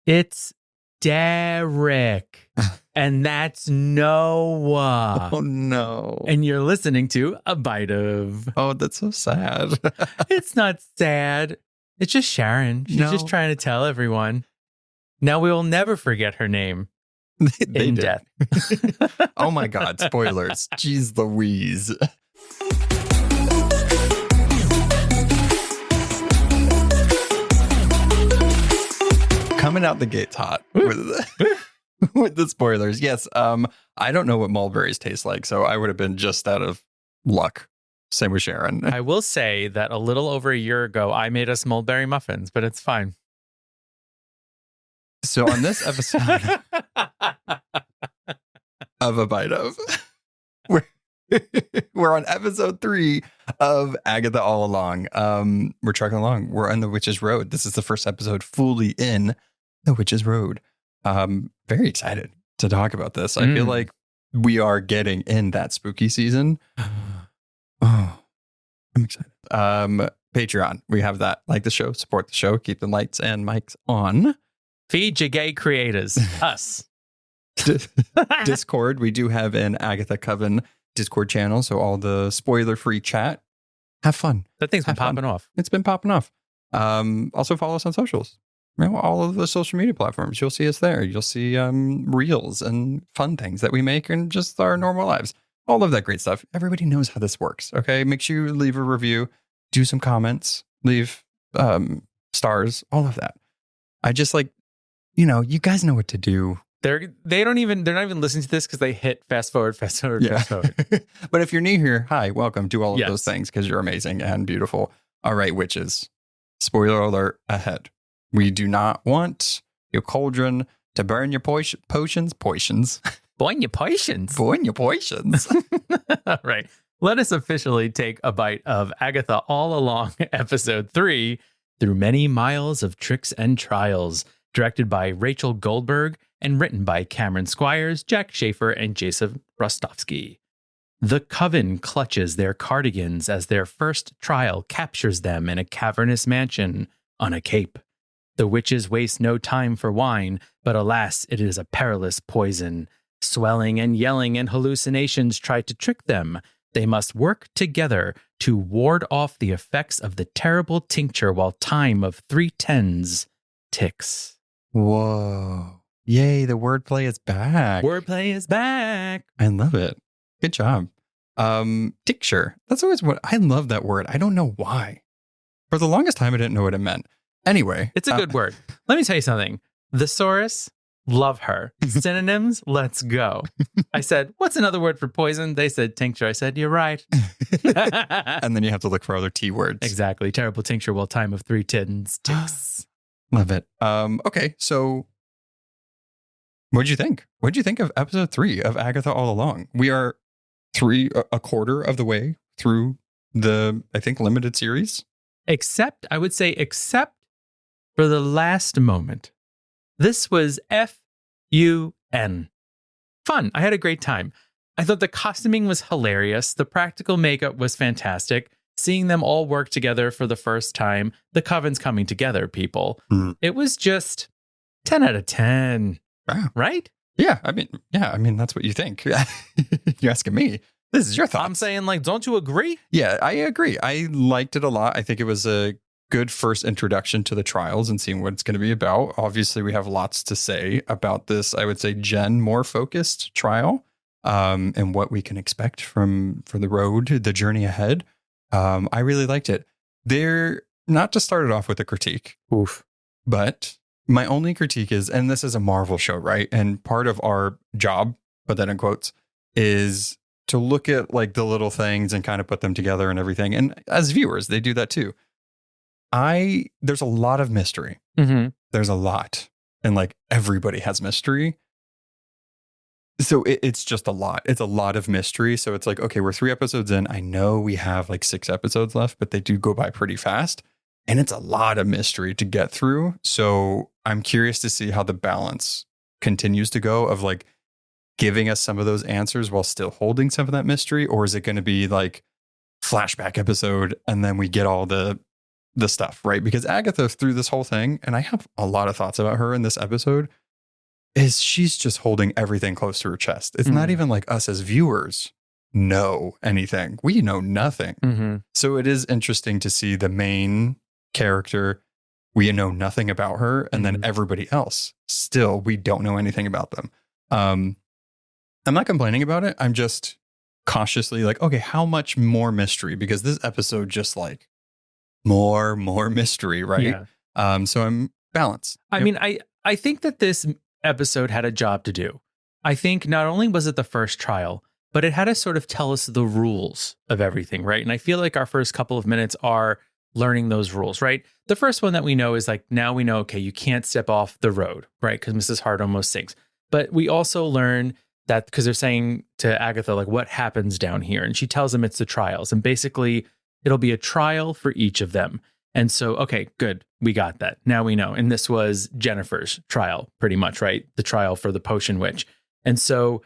It's Derek. And that's Noah. Oh, no. And you're listening to A Bite of. Oh, that's so sad. It's not sad. It's just Sharon. She's just trying to tell everyone. Now we will never forget her name they in did. death. Oh, my God. Spoilers. Jeez Louise. Coming out the gates hot with the spoilers. Yes. I don't know what mulberries taste like, so I would have been just out of luck. Same with Sharon. I will say that a little over a year ago, I made us mulberry muffins, but it's fine. So on this episode of A Bite of, we're on episode 3 of Agatha All Along. We're trucking along. We're on the Witch's Road. This is the first episode fully in the Witch's Road. Very excited to talk about this. I feel like we are getting in that spooky season. Oh, I'm excited. Patreon, we have that. Like the show, support the show, keep the lights and mics on. Feed your gay creators, us. Discord, we do have an Agatha Coven Discord channel, so all the spoiler-free chat. Have fun. That thing's been popping off. It's been popping off. Also follow us on socials. You know, all of the social media platforms. You'll see us there. You'll see reels and fun things that we make in just our normal lives. All of that great stuff. Everybody knows how this works, okay? Make sure you leave a review, do some comments, leave stars, all of that. I just you guys know what to do. They're not even listening to this because they hit fast forward. Fast forward. But if you're new here, hi, welcome. Do all of those things because you're amazing and beautiful. All right, witches. Spoiler alert ahead. We do not want your cauldron to burn your potions. Boing your potions. Boing your potions. All right. Let us officially take a bite of Agatha All Along, episode 3, Through Many Miles of Tricks and Trials, directed by Rachel Goldberg and written by Cameron Squires, Jack Schaefer, and Jason Rostovsky. The coven clutches their cardigans as their first trial captures them in a cavernous mansion on a cape. The witches waste no time for wine, but alas, it is a perilous poison. Swelling and yelling and hallucinations try to trick them. They must work together to ward off the effects of the terrible tincture while time of 3/10 ticks. Whoa. Yay, the wordplay is back. Wordplay is back. I love it. Good job. Tincture. That's always what I love that word. I don't know why. For the longest time, I didn't know what it meant. Anyway. It's a good word. Let me tell you something. Thesaurus, love her. Synonyms, let's go. I said, what's another word for poison? They said tincture. I said, you're right. And then you have to look for other T words. Exactly. Terrible tincture while time of 3/10 ticks. Love it. Okay, so what'd you think? What'd you think of episode 3 of Agatha All Along? We are a quarter of the way through the, I think, limited series. Except for the last moment. This was FUN. Fun. I had a great time. I thought the costuming was hilarious. The practical makeup was fantastic. Seeing them all work together for the first time. The coven's coming together, people. It was just 10 out of 10. Wow. Right? Yeah. I mean, that's what you think. You're asking me. This is your thoughts. I'm saying, don't you agree? Yeah, I agree. I liked it a lot. I think it was a good first introduction to the trials and seeing what it's going to be about. Obviously, we have lots to say about this, I would say, more focused trial and what we can expect for the road, the journey ahead. I really liked it. They're not to start it off with a critique. Oof. But my only critique is, and this is a Marvel show, right? And part of our job, put that in quotes, is to look at the little things and kind of put them together and everything. And as viewers, they do that too. There's a lot of mystery. Mm-hmm. There's a lot. And everybody has mystery. So it's just a lot. It's a lot of mystery. So it's okay, we're 3 episodes in. I know we have 6 episodes left, but they do go by pretty fast. And it's a lot of mystery to get through. So I'm curious to see how the balance continues to go of giving us some of those answers while still holding some of that mystery. Or is it going to be flashback episode and then we get all the the stuff, right? Because Agatha, through this whole thing, and I have a lot of thoughts about her in this episode, is she's just holding everything close to her chest. It's not even like us as viewers know anything. We know nothing. So it is interesting to see the main character. We know nothing about her. And then everybody else, still, we don't know anything about them. I'm not complaining about it. I'm just cautiously like, okay, how much more mystery? Because this episode just like more mystery, right? Yeah. So I'm balanced. I mean, I think that this episode had a job to do. I think not only was it the first trial, but it had to sort of tell us the rules of everything, right? And I feel like our first couple of minutes are learning those rules, right? The first one that we know is like, now we know, okay, you can't step off the road, right? Because Mrs. Hart almost sinks. But we also learn that because they're saying to Agatha, like, what happens down here? And she tells them it's the trials. And basically, it'll be a trial for each of them. And so, okay, good. We got that. Now we know. And this was Jennifer's trial, pretty much, right? The trial for the potion witch. And so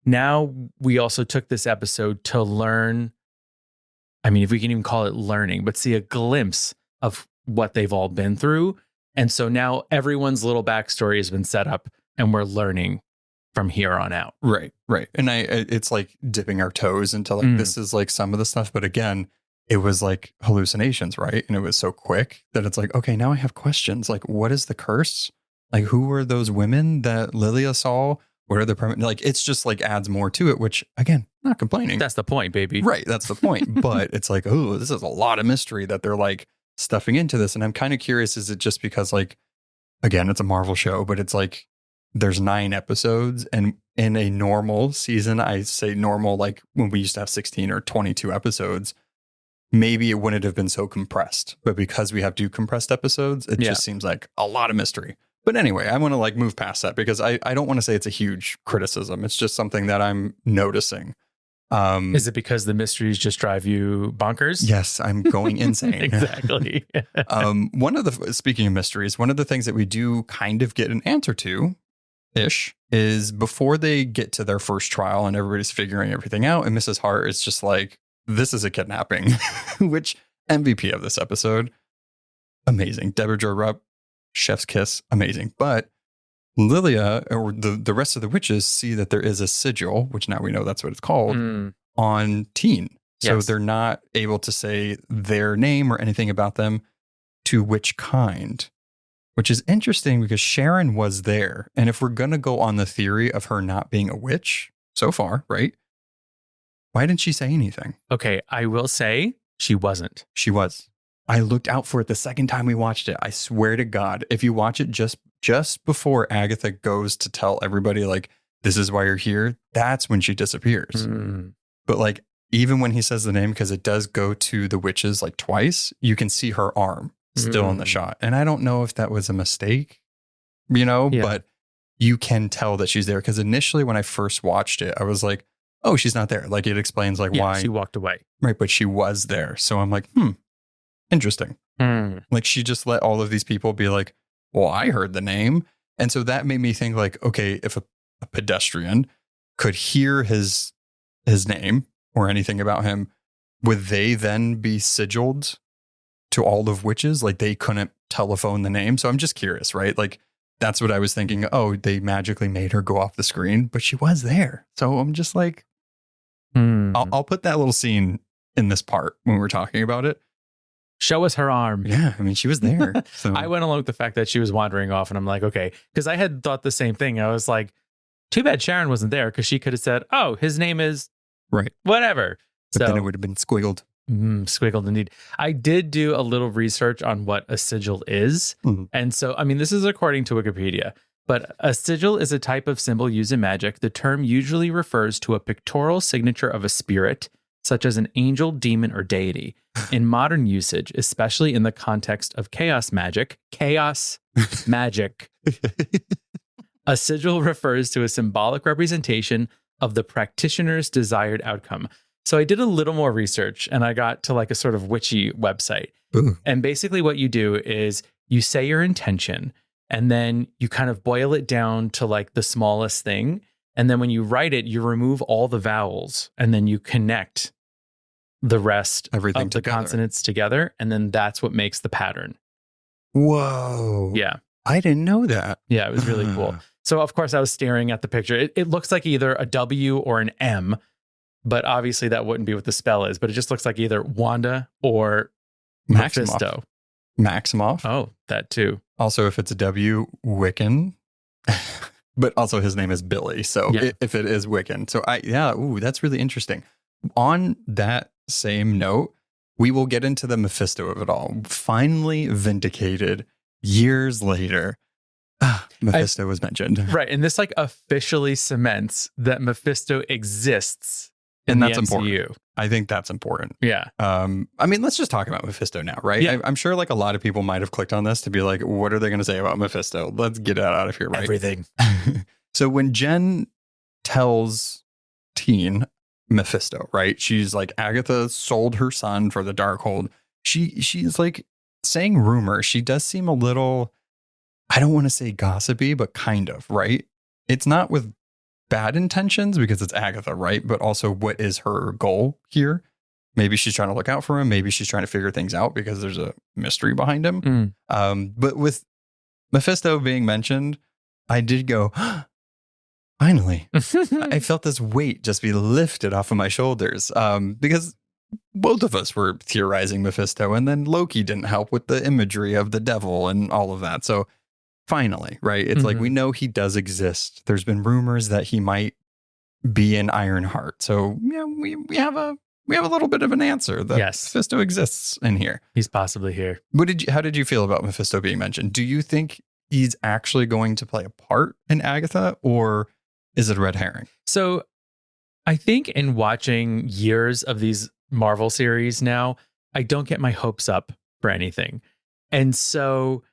now we also took this episode to learn, I mean, if we can even call it learning, but see a glimpse of what they've all been through. And so now everyone's little backstory has been set up and we're learning from here on out. Right. And it's like dipping our toes into like, this is like some of the stuff. But again, it was like hallucinations, right? And it was so quick that it's like, okay, now I have questions. Like, what is the curse? Like, who were those women that Lilia saw? What are the like? It's just like adds more to it, which again, not complaining. That's the point, baby. Right. That's the point. But it's like, oh, this is a lot of mystery that they're like stuffing into this. And I'm kind of curious, is it just because like, again, it's a Marvel show, but it's like there's 9 episodes. And in a normal season, I say normal, like when we used to have 16 or 22 episodes, maybe it wouldn't have been so compressed. But because we have 2 compressed episodes, it just seems like a lot of mystery. But anyway, I want to like move past that because I don't want to say it's a huge criticism. It's just something that I'm noticing. Is it because the mysteries just drive you bonkers? Yes, I'm going insane. Exactly. Speaking of mysteries, one of the things that we do kind of get an answer to ish is before they get to their first trial and everybody's figuring everything out. And Mrs. Hart is just like, this is a kidnapping, which MVP of this episode. Amazing. Deborah Jo Rupp, chef's kiss. Amazing. But Lilia or the rest of the witches see that there is a sigil, which now we know that's what it's called, on Teen. So they're not able to say their name or anything about them to which kind, which is interesting because Sharon was there. And if we're going to go on the theory of her not being a witch so far, right? Why didn't she say anything? Okay, I will say she wasn't. She was. I looked out for it the second time we watched it. I swear to God, if you watch it just before Agatha goes to tell everybody, like, this is why you're here, that's when she disappears. But like, even when he says the name, because it does go to the witches like twice, you can see her arm still in the shot. And I don't know if that was a mistake, but you can tell that she's there. Because initially when I first watched it, I was like, oh, she's not there. Like it explains like why she walked away. Right. But she was there. So I'm like, interesting. Like she just let all of these people be like, well, I heard the name. And so that made me think like, okay, if a pedestrian could hear his name or anything about him, would they then be sigiled to all of witches? Like they couldn't telephone the name. So I'm just curious, right? Like that's what I was thinking. Oh, they magically made her go off the screen, but she was there. So I'm just like, I'll put that little scene in this part when we're talking about it. Show us her arm. Yeah, I mean, she was there. So. I went along with the fact that she was wandering off, and I'm like, okay, because I had thought the same thing. I was like, too bad Sharon wasn't there because she could have said, oh, his name is whatever. But then it would have been squiggled. Squiggled indeed. I did do a little research on what a sigil is. And so, I mean, this is according to Wikipedia, but a sigil is a type of symbol used in magic. The term usually refers to a pictorial signature of a spirit, such as an angel, demon, or deity. In modern usage, especially in the context of chaos magic, a sigil refers to a symbolic representation of the practitioner's desired outcome. So I did a little more research and I got to like a sort of witchy website. Ooh. And basically what you do is you say your intention and then you kind of boil it down to like the smallest thing. And then when you write it, you remove all the vowels and then you connect the rest Everything of the together. consonants together. And then that's what makes the pattern. Whoa. Yeah. I didn't know that. Yeah, it was really cool. So, of course, I was staring at the picture. It looks like either a W or an M, but obviously that wouldn't be what the spell is. But it just looks like either Wanda or Mephisto. Maximoff. Oh, that too. Also, if it's a W, Wiccan. But also his name is Billy. So if it is Wiccan. So that's really interesting. On that same note, we will get into the Mephisto of it all. Finally vindicated years later. Mephisto was mentioned. Right. And this like officially cements that Mephisto exists in and the that's MCU. important. I think that's important. Yeah. I mean, let's just talk about Mephisto now, right? Yeah. I'm sure like a lot of people might have clicked on this to be like, what are they going to say about Mephisto? Let's get it out of here, right? Everything. So when Jen tells Teen Mephisto, right? She's like, Agatha sold her son for the Darkhold. She's like saying rumor. She does seem a little, I don't want to say gossipy, but kind of, right? It's not with bad intentions because it's Agatha, right? But also, what is her goal here? Maybe she's trying to look out for him. Maybe she's trying to figure things out because there's a mystery behind him. But with Mephisto being mentioned, I did go, finally. I felt this weight just be lifted off of my shoulders because both of us were theorizing Mephisto, and then Loki didn't help with the imagery of the devil and all of that. So finally, right? It's like we know he does exist. There's been rumors that he might be in Ironheart. So yeah, we have a little bit of an answer that Mephisto exists in here. He's possibly here. How did you feel about Mephisto being mentioned? Do you think he's actually going to play a part in Agatha, or is it a red herring? So I think in watching years of these Marvel series now, I don't get my hopes up for anything. And so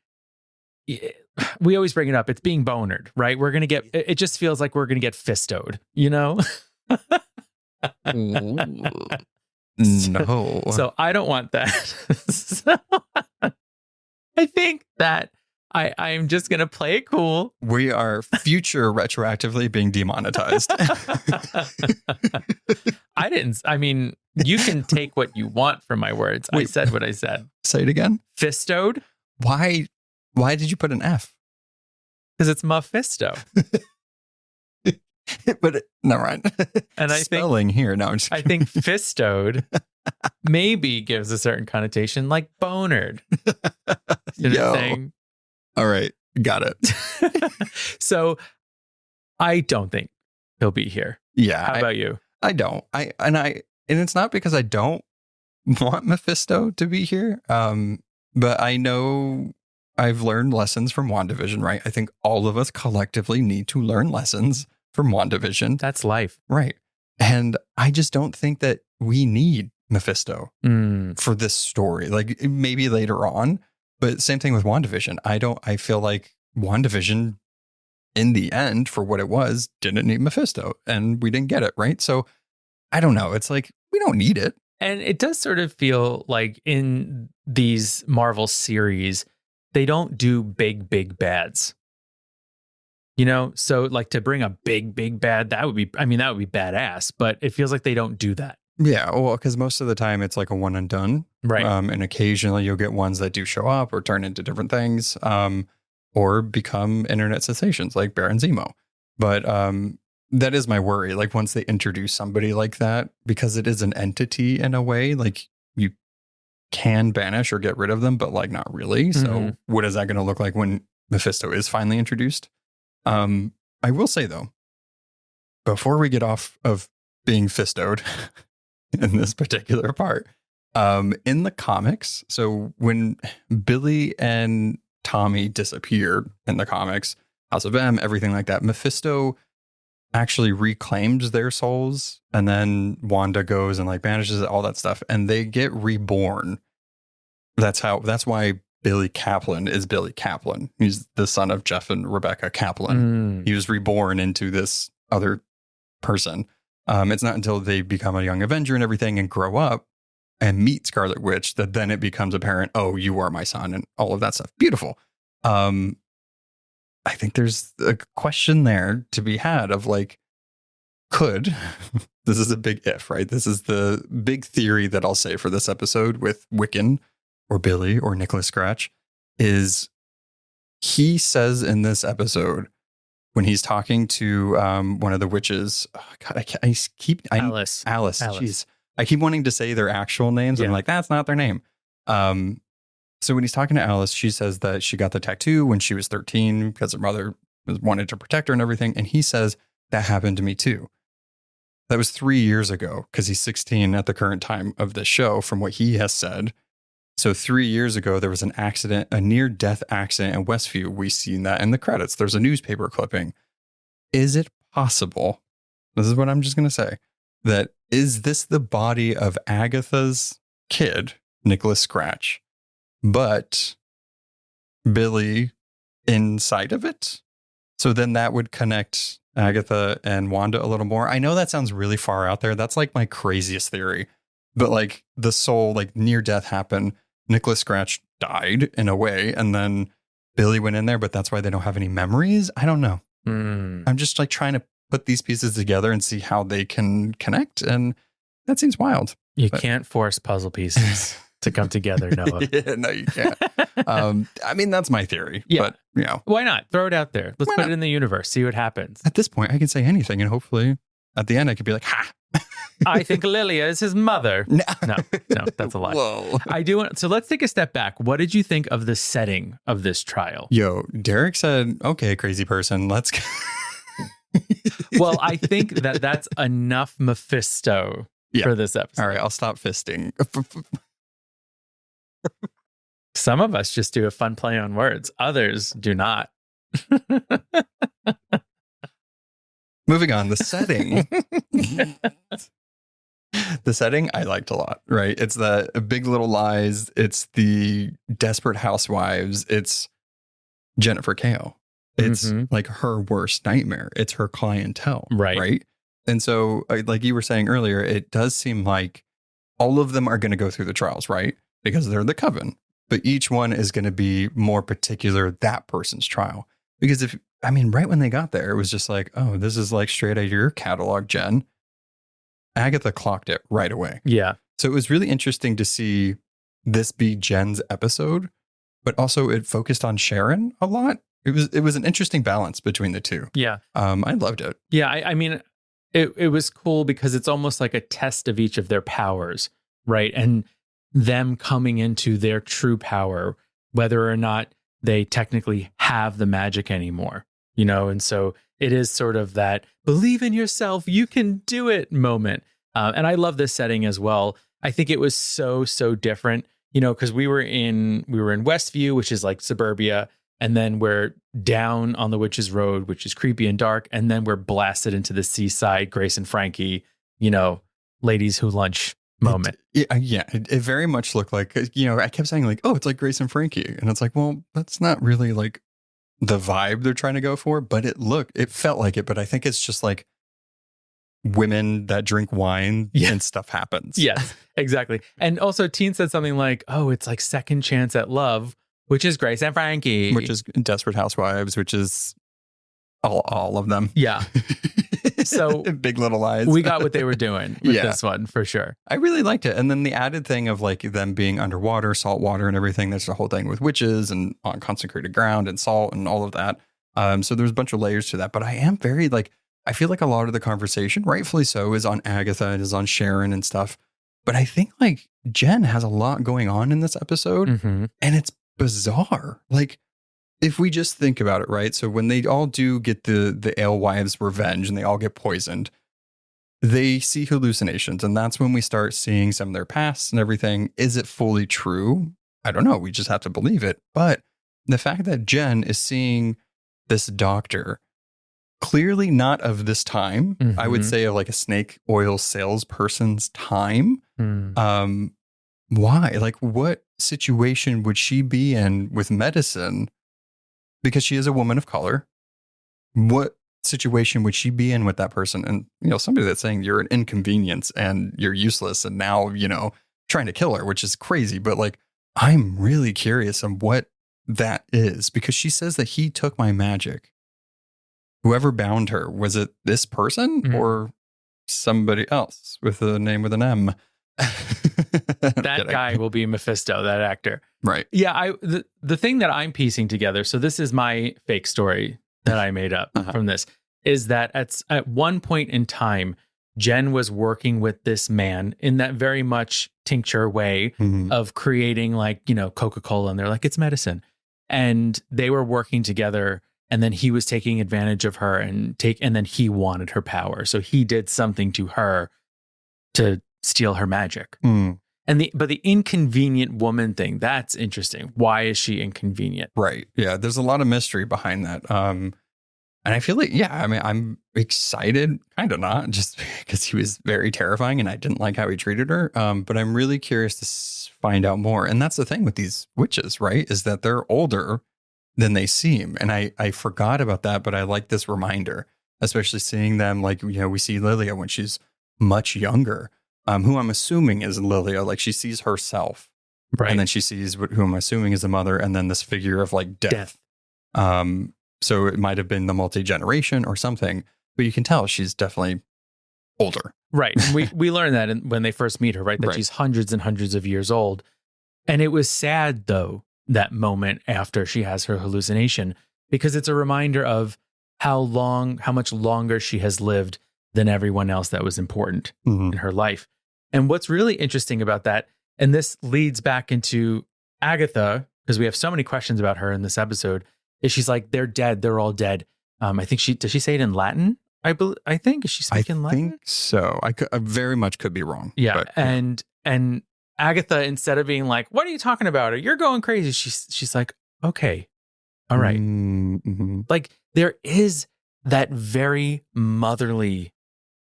we always bring it up. It's being bonered, right? We're going to get, it just feels like we're going to get fistoed, you know? No. So I don't want that. So I think that I'm just going to play it cool. We are future retroactively being demonetized. I mean, you can take what you want from my words. Wait. I said what I said. Say it again. Fistoed? Why did you put an F? Because it's Mephisto. But never mind. And spelling here. No, I'm just I think fistoed maybe gives a certain connotation, like bonered. You know what I'm saying? All right, got it. So I don't think he'll be here. Yeah. How about you? I don't. And it's not because I don't want Mephisto to be here. But I know I've learned lessons from WandaVision, right? I think all of us collectively need to learn lessons from WandaVision. That's life. Right. And I just don't think that we need Mephisto for this story. Like maybe later on, but same thing with WandaVision. I feel like WandaVision in the end, for what it was, didn't need Mephisto, and we didn't get it, right? So I don't know. It's like, we don't need it. And it does sort of feel like in these Marvel series, they don't do big bads. You know, so like to bring a big bad, that would be badass, but it feels like they don't do that. Yeah, well, because most of the time it's like a one and done. Right. And occasionally you'll get ones that do show up or turn into different things, or become internet sensations like Baron Zemo. But that is my worry. Like once they introduce somebody like that, because it is an entity in a way, like you can banish or get rid of them, but like not really. So what is that going to look like when Mephisto is finally introduced? I will say though, before we get off of being fistoed in this particular part, in the comics, so when Billy and Tommy disappeared in the comics, House of M, everything like that, Mephisto actually reclaimed their souls, and then Wanda goes and like banishes all that stuff, and they get reborn. That's why Billy Kaplan is Billy Kaplan. He's the son of Jeff and Rebecca Kaplan. He was reborn into this other person. It's not until they become a young Avenger and everything and grow up and meet Scarlet Witch that then it becomes apparent, oh, you are my son and all of that stuff. Beautiful. I think there's a question there to be had of like, could, this is a big if, right? This is the big theory that I'll say for this episode with Wiccan or Billy or Nicholas Scratch is he says in this episode when he's talking to one of the witches, oh God, Alice. Jeez. I keep wanting to say their actual names. Yeah. I'm like, that's not their name. So when he's talking to Alice, she says that she got the tattoo when she was 13 because her mother wanted to protect her and everything. And he says, that happened to me too. That was 3 years ago because he's 16 at the current time of this show from what he has said. So 3 years ago, there was an accident, a near-death accident in Westview. We've seen that in the credits. There's a newspaper clipping. Is it possible, this is what I'm just going to say, that is this the body of Agatha's kid, Nicholas Scratch, but Billy inside of it? So then that would connect Agatha and Wanda a little more. I know that sounds really far out there. That's like my craziest theory. But like the soul, like near death happened. Nicholas Scratch died in a way. And then Billy went in there, but that's why they don't have any memories. I don't know. I'm just like trying to put these pieces together and see how they can connect. And that seems wild. You can't force puzzle pieces to come together, Noah. Yeah, no, you can't. I mean, that's my theory. Yeah. But, you know. Why not? Throw it out there. Let's Why put not? it in the universe. See what happens. At this point, I can say anything. And hopefully at the end, I could be like, ha. I think Lilia is his mother. No, No, that's a lie. Whoa. I do want, so let's take a step back. What did you think of the setting of this trial? Yo, Derek said, okay, crazy person, let's go. Well, I think that that's enough Mephisto for this episode. All right, I'll stop fisting. Some of us just do a fun play on words. Others do not. Moving on, the setting. The setting I liked a lot, right? It's the Big Little Lies. It's the Desperate Housewives. It's Jennifer Kale. It's like her worst nightmare. It's her clientele. Right. And so, like you were saying earlier, it does seem like all of them are going to go through the trials, right? Because they're the coven. But each one is going to be more particular that person's trial. Because right when they got there, it was just like, oh, this is like straight out of your catalog, Jen. Agatha clocked it right away. Yeah. So it was really interesting to see this be Jen's episode, but also it focused on Sharon a lot. It was an interesting balance between the two. Yeah. I loved it. Yeah. I mean, it was cool because it's almost like a test of each of their powers, right? And them coming into their true power, whether or not they technically have the magic anymore, you know? And so it is sort of that believe in yourself, you can do it moment. And I love this setting as well. I think it was so different, you know, because we were in Westview, which is like suburbia. And then we're down on the Witch's Road, which is creepy and dark. And then we're blasted into the seaside, Grace and Frankie, you know, ladies who lunch moment. It very much looked like, you know, I kept saying like, oh, it's like Grace and Frankie. And it's like, well, that's not really like the vibe they're trying to go for, but it felt like it. But I think it's just like women that drink wine and stuff happens. Yes, exactly. And also Teen said something like, oh, it's like Second Chance at Love, which is Grace and Frankie. Which is Desperate Housewives, which is all of them. Yeah. So Big Little Lies. We got what they were doing with this one for sure. I really liked it. And then the added thing of like them being underwater, salt water and everything. There's the whole thing with witches and on consecrated ground and salt and all of that. So there's a bunch of layers to that. But I am very like, I feel like a lot of the conversation, rightfully so, is on Agatha and is on Sharon and stuff. But I think like Jen has a lot going on in this episode and it's bizarre. Like, if we just think about it, right? So when they all do get the alewives' revenge and they all get poisoned, they see hallucinations. And that's when we start seeing some of their pasts and everything. Is it fully true? I don't know. We just have to believe it. But the fact that Jen is seeing this doctor, clearly not of this time, I would say of like a snake oil salesperson's time. Why? Like, what situation would she be in with medicine? Because she is a woman of color. What situation would she be in with that person? And, you know, somebody that's saying you're an inconvenience and you're useless and now, you know, trying to kill her, which is crazy. But like, I'm really curious on what that is because she says that he took my magic. Whoever bound her, was it this person or somebody else with a name with an M. That guy will be Mephisto, that actor. Right. Yeah, the thing that I'm piecing together, so this is my fake story that I made up from this, is that at one point in time, Jen was working with this man in that very much tincture way of creating like, Coca-Cola, and they're like, it's medicine. And they were working together, and then he was taking advantage of her and then he wanted her power. So he did something to her to steal her magic. But the inconvenient woman thing, that's interesting. Why is she inconvenient? Right. Yeah. There's a lot of mystery behind that. And I feel like, I'm excited, kind of not, just because he was very terrifying and I didn't like how he treated her. But I'm really curious to find out more. And that's the thing with these witches, right? Is that they're older than they seem. And I forgot about that, but I like this reminder, especially seeing them like, we see Lilia when she's much younger, who I'm assuming is Lilia. Like she sees herself. Right. And then she sees who I'm assuming is the mother. And then this figure of like death. So it might have been the multi-generation or something, but you can tell she's definitely older. Right. We learned that when they first meet her, right? That she's hundreds and hundreds of years old. And it was sad, though, that moment after she has her hallucination, because it's a reminder of how much longer she has lived than everyone else that was important in her life. And what's really interesting about that, and this leads back into Agatha, because we have so many questions about her in this episode, is she's like, they're dead. They're all dead. I think does she say it in Latin? I think, is she speaking Latin? I think so. I very much could be wrong. Yeah. But, and Agatha, instead of being like, what are you talking about? Or you're going crazy. She's like, okay, all right. Like there is that very motherly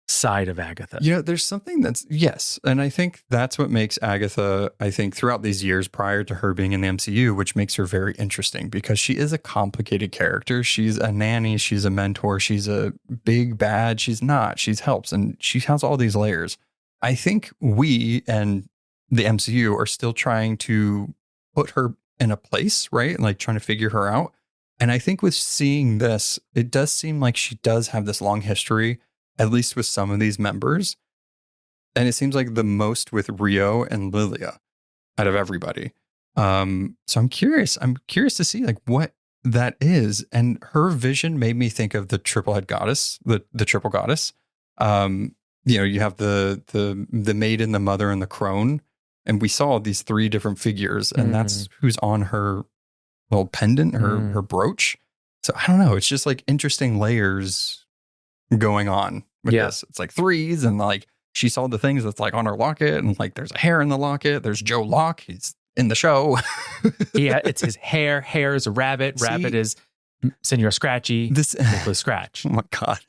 side of Agatha. Yeah, there's something yes. And I think that's what makes Agatha, I think throughout these years prior to her being in the MCU, which makes her very interesting because she is a complicated character. She's a nanny. She's a mentor. She's a big bad. She's not. She helps. And she has all these layers. I think we and the MCU are still trying to put her in a place, right? Like trying to figure her out. And I think with seeing this, it does seem like she does have this long history, at least with some of these members. And it seems like the most with Rio and Lilia out of everybody. So I'm curious to see like what that is. And her vision made me think of the triple-head goddess, the triple goddess. You have the maiden, the mother, and the crone. And we saw these three different figures, and that's who's on her little pendant, her brooch. So I don't know. It's just like interesting layers going on with this. It's like threes, and like she saw the things that's like on her locket, and like there's a hair in the locket. There's Joe Locke. He's in the show. Yeah, it's his hair. Hair is a rabbit. Rabbit is Senor Scratchy. Nicholas Scratch. Oh my God.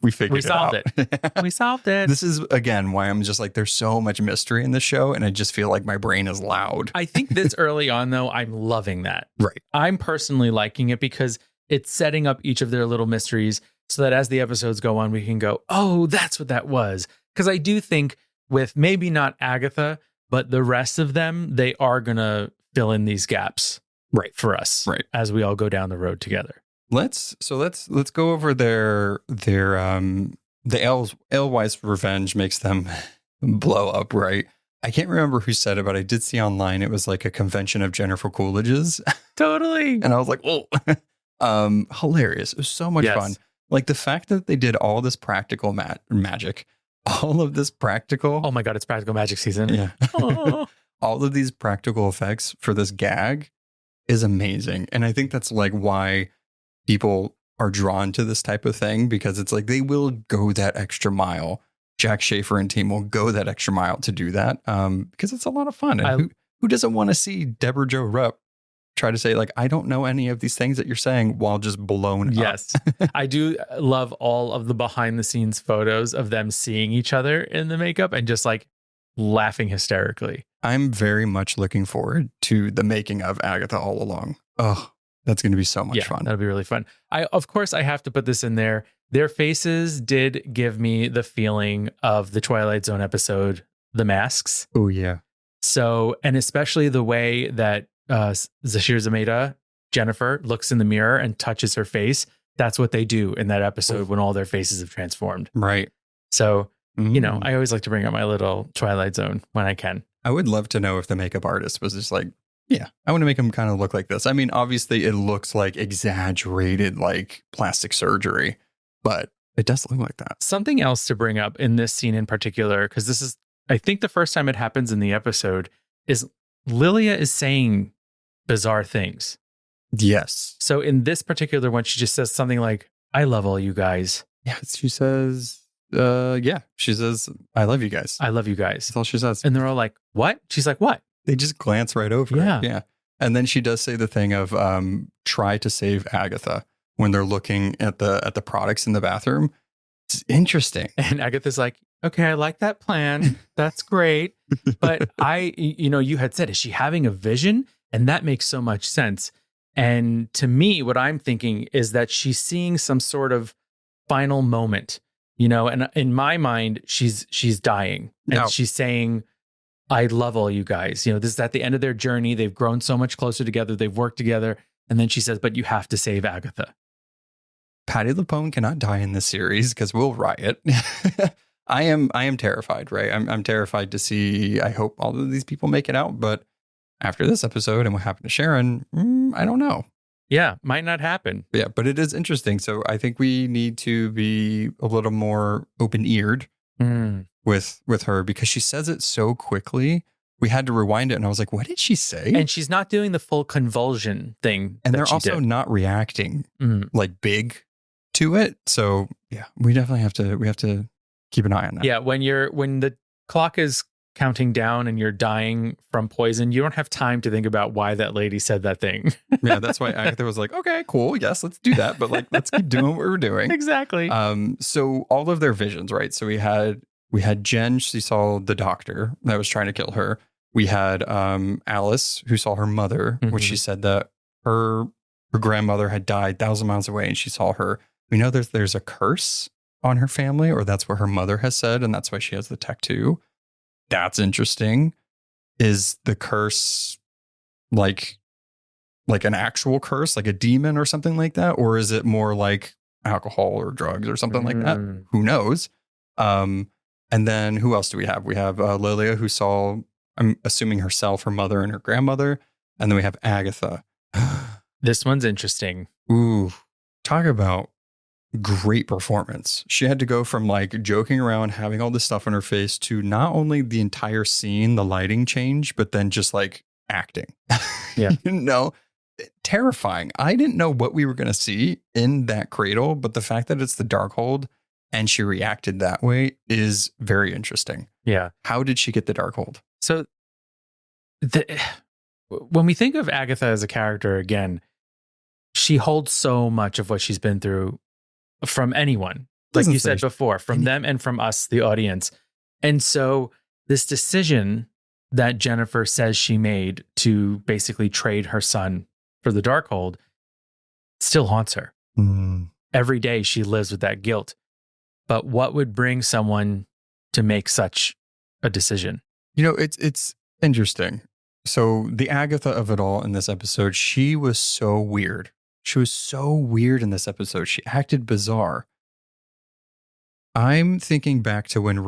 We solved it. We solved it. This is again why I'm just like, there's so much mystery in this show, and I just feel like my brain is loud. I think this early on, though, I'm loving that. Right. I'm personally liking it because it's setting up each of their little mysteries so that as the episodes go on, we can go, oh, that's what that was. Because I do think with maybe not Agatha, but the rest of them, they are going to fill in these gaps for us as we all go down the road together. Let's go over the Alewife revenge makes them blow up, right? I can't remember who said it, but I did see online it was like a convention of Jennifer Coolidge's. Totally. And I was like, oh, hilarious. It was so much fun. Like the fact that they did all this practical magic, all of this practical. Oh my God, it's practical magic season. Yeah. All of these practical effects for this gag is amazing. And I think that's like why people are drawn to this type of thing, because it's like they will go that extra mile. Jack Schaefer and team will go that extra mile to do that because it's a lot of fun. And who doesn't want to see Deborah Jo Rupp try to say, like, I don't know any of these things that you're saying while just blown up. Yes. I do love all of the behind the scenes photos of them seeing each other in the makeup and just like laughing hysterically. I'm very much looking forward to the making of Agatha All Along. Oh, that's going to be so much fun. That'll be really fun. Of course, I have to put this in there. Their faces did give me the feeling of the Twilight Zone episode, The Masks. Oh, yeah. So, and especially the way that Zashir Zameda, Jennifer, looks in the mirror and touches her face. That's what they do in that episode when all their faces have transformed. Right. So, I always like to bring up my little Twilight Zone when I can. I would love to know if the makeup artist was just like, yeah, I want to make him kind of look like this. I mean, obviously it looks like exaggerated, like plastic surgery, but it does look like that. Something else to bring up in this scene in particular, because this is, I think the first time it happens in the episode, is Lilia is saying bizarre things. Yes. So in this particular one, she just says something like, I love all you guys. Yeah, she says, she says, I love you guys. I love you guys. That's all she says. And they're all like, what? She's like, what? They just glance right over it. Yeah. And then she does say the thing of try to save Agatha when they're looking at the products in the bathroom. It's interesting. And Agatha's like, okay, I like that plan. That's great. But you had said, is she having a vision? And that makes so much sense. And to me, what I'm thinking is that she's seeing some sort of final moment, and in my mind, she's dying. And she's saying, I love all you guys. This is at the end of their journey. They've grown so much closer together. They've worked together. And then she says, but you have to save Agatha. Patti LuPone cannot die in this series because we'll riot. I am terrified, right? I'm terrified to see, I hope all of these people make it out. But after this episode and what happened to Sharon, I don't know. Yeah, might not happen. Yeah, but it is interesting. So I think we need to be a little more open-eared with her because she says it so quickly. We had to rewind it and I was like, what did she say? And she's not doing the full convulsion thing. And they're also not reacting like big to it. So yeah, we definitely have to keep an eye on that. Yeah, when the clock is counting down and you're dying from poison, you don't have time to think about why that lady said that thing. Yeah, that's why Agatha was like, okay, cool. Yes, let's do that. But like, let's keep doing what we're doing. Exactly. So all of their visions, right? So we had Jen, she saw the doctor that was trying to kill her. We had Alice, who saw her mother, which she said that her grandmother had died 1,000 miles away and she saw her. We know there's a curse on her family, or that's what her mother has said, and that's why she has the tattoo. That's interesting. Is the curse like an actual curse, like a demon or something like that? Or is it more like alcohol or drugs or something like that? Who knows? And then who else do we have? We have Lilia, who saw, I'm assuming herself, her mother and her grandmother. And then we have Agatha. This one's interesting. Ooh, talk about great performance. She had to go from like joking around, having all this stuff on her face, to not only the entire scene, the lighting change, but then just like acting. Yeah. Terrifying. I didn't know what we were going to see in that cradle, but the fact that it's the Darkhold and she reacted that way is very interesting. Yeah. How did she get the Darkhold? So when we think of Agatha as a character again, she holds so much of what she's been through from anyone, like you said before, from them and from us, the audience. And so this decision that Jennifer says she made to basically trade her son for the Darkhold still haunts her. Every day she lives with that guilt. But what would bring someone to make such a decision? It's interesting. So the Agatha of it all in this episode, she was so weird. She was so weird in this episode. She acted bizarre. I'm thinking back to when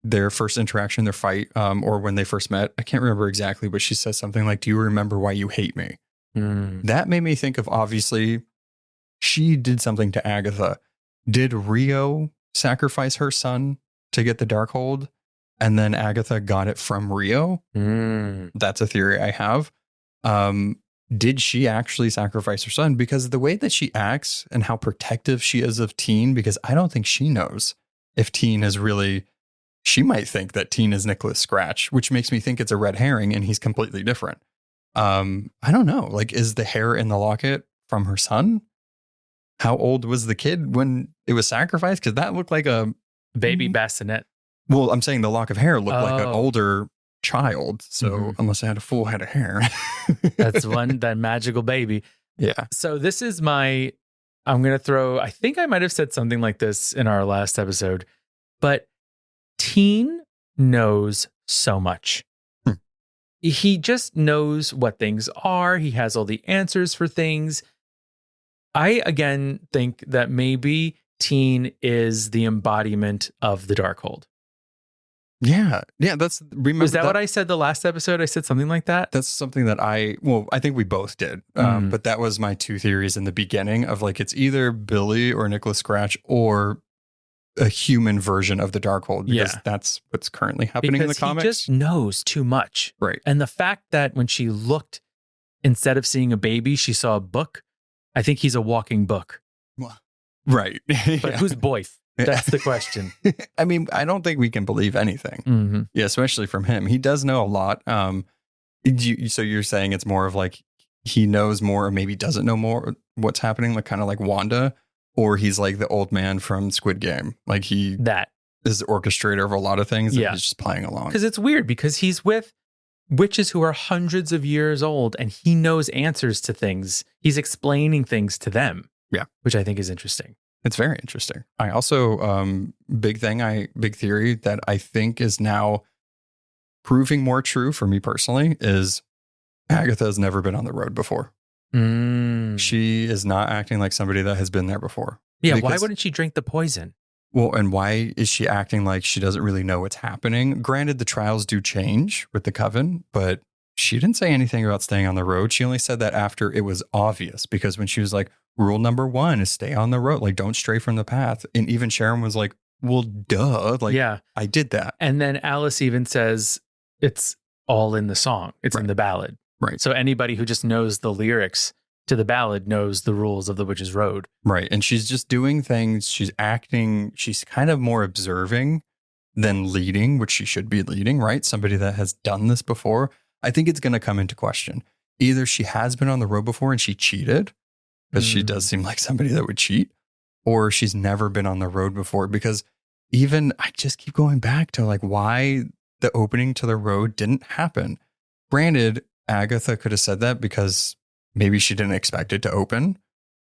their first interaction, their fight, or when they first met. I can't remember exactly, but she says something like, do you remember why you hate me? That made me think of, obviously, she did something to Agatha. Did Rio sacrifice her son to get the Darkhold? And then Agatha got it from Rio? That's a theory I have. Did she actually sacrifice her son? Because the way that she acts and how protective she is of Teen, because I don't think she knows if Teen is really, she might think that Teen is Nicholas Scratch, which makes me think it's a red herring and he's completely different. I don't know. Like, is the hair in the locket from her son? How old was the kid when it was sacrificed? Because that looked like a baby bassinet. Well, I'm saying the lock of hair looked like an older child. So unless I had a full head of hair. That's that magical baby. Yeah. So this is I'm going to throw, I think I might have said something like this in our last episode, but Teen knows so much. He just knows what things are. He has all the answers for things. I, again, think that maybe teen is the embodiment of the Darkhold. Yeah. That's remember. Was that what I said the last episode? I said something like that. That's something that I think we both did. But that was my two theories in the beginning of like, it's either Billy or Nicholas Scratch or a human version of the Darkhold, because that's what's currently happening in the comics. He just knows too much. Right. And the fact that when she looked, instead of seeing a baby, she saw a book. I think he's a walking book. Right. But who's Boyf? That's the question. I mean, I don't think we can believe anything. Mm-hmm. Yeah, especially from him. He does know a lot. So you're saying it's more of like he knows more or maybe doesn't know more what's happening, like kind of like Wanda, or he's like the old man from Squid Game. Like he is the orchestrator of a lot of things. Yeah. And he's just playing along. Because it's weird because he's with witches who are hundreds of years old and he knows answers to things. He's explaining things to them. Yeah. Which I think is interesting. It's very interesting. I also, big theory that I think is now proving more true for me personally is Agatha has never been on the road before. She is not acting like somebody that has been there before. Yeah. Why wouldn't she drink the poison? Well, and why is she acting like she doesn't really know what's happening? Granted, the trials do change with the coven, but she didn't say anything about staying on the road. She only said that after it was obvious, because when she was like, rule number 1 is stay on the road, like don't stray from the path. And even Sharon was like, well, duh. Like, yeah, I did that. And then Alice even says it's all in the song. It's in the ballad. Right. So anybody who just knows the lyrics to the ballad knows the rules of the Witch's Road. Right. And she's just doing things. She's acting. She's kind of more observing than leading, which she should be leading, right? Somebody that has done this before. I think it's going to come into question. Either she has been on the road before and she cheated, because she does seem like somebody that would cheat, or she's never been on the road before. Because even I just keep going back to like why the opening to the road didn't happen. Granted, Agatha could have said that because maybe she didn't expect it to open,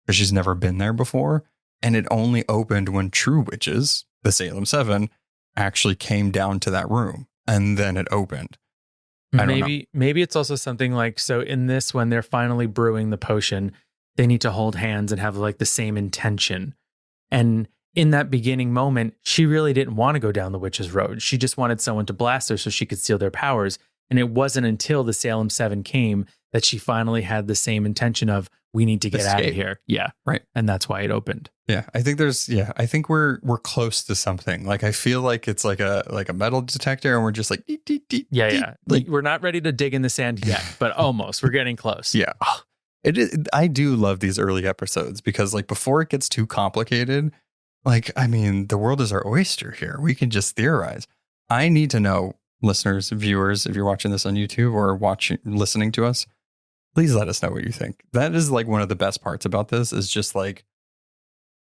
because she's never been there before. And it only opened when true witches, the Salem 7, actually came down to that room. And then it opened. Maybe it's also something like, so in this, when they're finally brewing the potion, they need to hold hands and have like the same intention. And in that beginning moment, she really didn't want to go down the Witch's Road. She just wanted someone to blast her so she could steal their powers. And it wasn't until the Salem 7 came that she finally had the same intention of, we need to get out of here. Yeah. Right. And that's why it opened. Yeah. I think I think we're close to something. Like, I feel like it's like a metal detector and we're just like, deet, deet, deet, yeah. Deet. Yeah. Like, we're not ready to dig in the sand yet, but almost. We're getting close. Yeah. It is. I do love these early episodes because like before it gets too complicated, like, I mean, the world is our oyster here. We can just theorize. I need to know, listeners, viewers, if you're watching this on YouTube or listening to us, please let us know what you think. That is like one of the best parts about this is just like,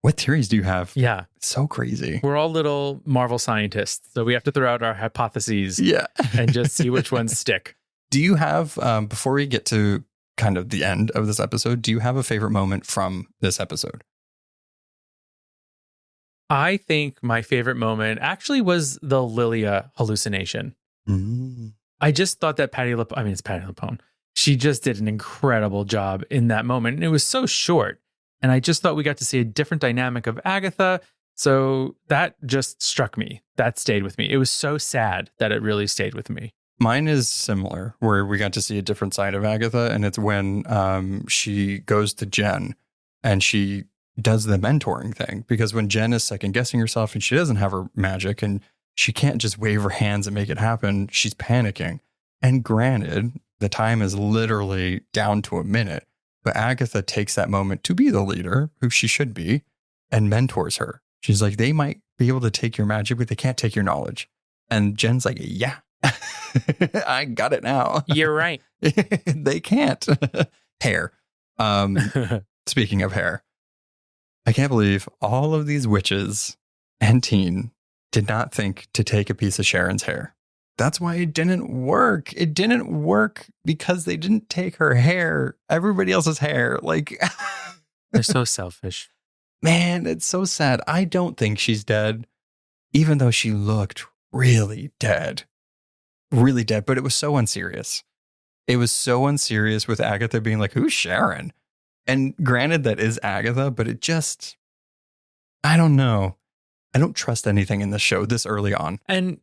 what theories do you have? Yeah. It's so crazy. We're all little Marvel scientists, so we have to throw out our hypotheses and just see which ones stick. Do you have, before we get to kind of the end of this episode, do you have a favorite moment from this episode? I think my favorite moment actually was the Lilia hallucination. I just thought that it's Patti LuPone. She just did an incredible job in that moment. And it was so short. And I just thought we got to see a different dynamic of Agatha. So that just struck me. That stayed with me. It was so sad that it really stayed with me. Mine is similar, where we got to see a different side of Agatha. And it's when she goes to Jen and she does the mentoring thing. Because when Jen is second guessing herself and she doesn't have her magic and she can't just wave her hands and make it happen, she's panicking. And granted, the time is literally down to a minute. But Agatha takes that moment to be the leader, who she should be, and mentors her. She's like, they might be able to take your magic, but they can't take your knowledge. And Jen's like, yeah, I got it now. You're right. They can't. Hair. Speaking of hair, I can't believe all of these witches and teen did not think to take a piece of Sharon's hair. That's why it didn't work. It didn't work because they didn't take her hair, everybody else's hair. Like, they're so selfish. Man, it's so sad. I don't think she's dead, even though she looked really dead. Really dead, but it was so unserious. It was so unserious with Agatha being like, who's Sharon? And granted, that is Agatha, but it just, I don't know. I don't trust anything in this show this early on. And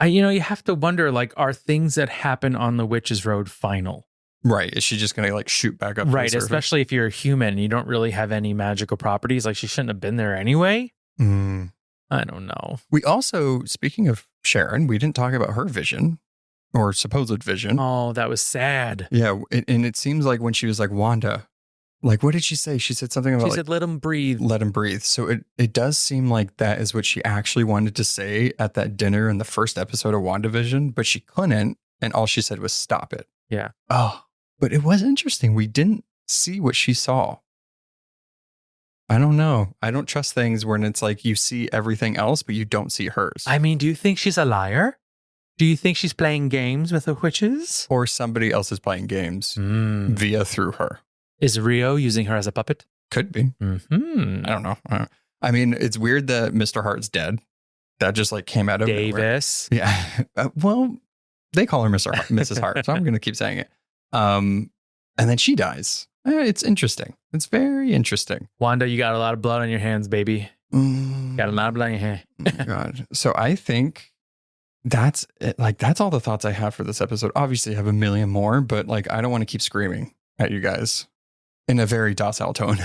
you have to wonder, like, are things that happen on the Witch's Road final? Right. Is she just going to like shoot back up? Right. Especially if you're a human and you don't really have any magical properties. Like, she shouldn't have been there anyway. I don't know. We also, speaking of Sharon, we didn't talk about her vision or supposed vision. Oh, that was sad. Yeah. And it seems like when she was like, Wanda, like, what did she say? She said something about she said, let him breathe. Let him breathe. So it does seem like that is what she actually wanted to say at that dinner in the first episode of WandaVision, but she couldn't. And all she said was, stop it. Yeah. Oh, but it was interesting. We didn't see what she saw. I don't know. I don't trust things when it's like you see everything else, but you don't see hers. I mean, do you think she's a liar? Do you think she's playing games with the witches? Or somebody else is playing games via through her. Is Rio using her as a puppet? Could be. Mm-hmm. I don't know. I mean, it's weird that Mr. Hart's dead. That just like came out of Davis. Nowhere. Yeah. Well, they call her Mrs. Hart, so I'm going to keep saying it. And then she dies. It's interesting. It's very interesting. Wanda, you got a lot of blood on your hands, baby. Got a lot of blood on your hand. Oh my God. So I think that's it. Like, that's all the thoughts I have for this episode. Obviously, I have a million more, but like, I don't want to keep screaming at you guys in a very docile tone.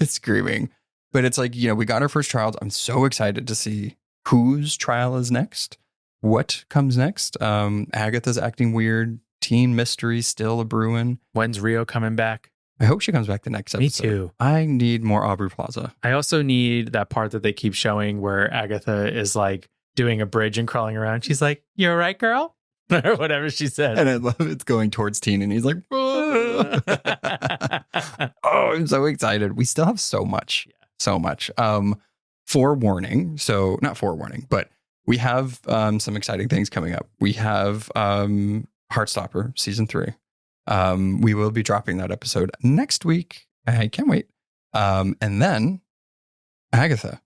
Screaming. But it's like, we got our first trials. I'm so excited to see whose trial is next. What comes next? Agatha's acting weird. Teen mystery still a brewing. When's Rio coming back? I hope she comes back the next episode. Me too. I need more Aubrey Plaza. I also need that part that they keep showing where Agatha is like doing a bridge and crawling around. She's like, "You all right, girl?" Or whatever she said. And I love it's going towards Teen and he's like, "Oh, I'm so excited." We still have so much. Yeah. So much. Forewarning. So not forewarning, but we have some exciting things coming up. We have Heartstopper season 3. We will be dropping that episode next week. I can't wait. And then Agatha,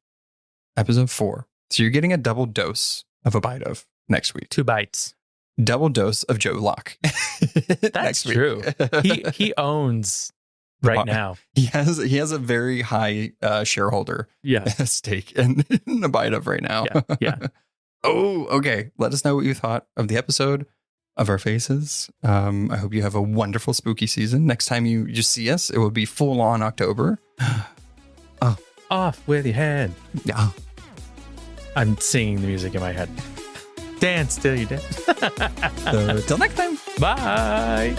episode 4. So you're getting a double dose of a bite of next week. 2 bites. Double dose of Joe Locke. That's true. He owns right now. He has a very high shareholder stake in the bite of right now. Yeah. Oh, okay. Let us know what you thought of the episode, of our faces. I hope you have a wonderful spooky season. Next time you see us, it will be full on October. Off with your head. Yeah. I'm singing the music in my head. Dance till you're dead. So till next time. Bye.